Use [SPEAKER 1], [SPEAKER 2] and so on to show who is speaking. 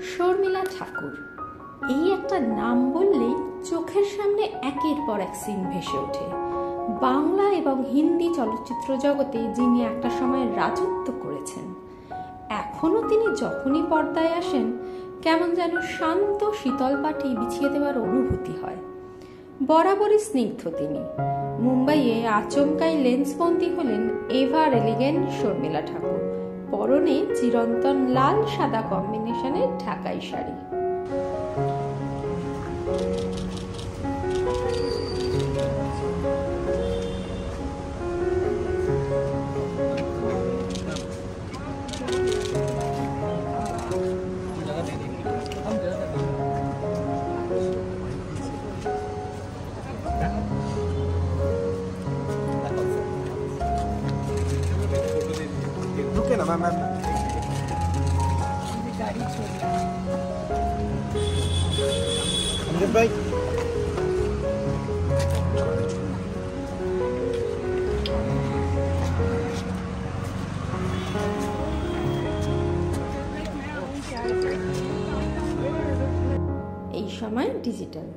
[SPEAKER 1] শর্মিলা ঠাকুর, এই একটা নাম বললেই চোখের সামনে একের পর এক সিন ভেসে ওঠে। বাংলা এবং হিন্দি চলচ্চিত্র জগতে যিনি একটা সময় রাজত্ব করেছেন, এখনো তিনি যখনই পর্দায় আসেন কেমন যেন শান্ত শীতল পাটি বিছিয়ে দেওয়ার অনুভূতি হয়। বরাবরই স্নিগ্ধ তিনি। মুম্বাইয়ে আচমকাই লেন্সবন্দি হলেন এভার এলিগেন্ট শর্মিলা ঠাকুর, পরনে চিরন্তন লাল সাদা কম্বিনেশনের ঢাকাই শাড়ি।
[SPEAKER 2] रुके ना मैम
[SPEAKER 3] गाड़ी छोड़
[SPEAKER 2] भाई
[SPEAKER 1] এই সময় ডিজিটাল।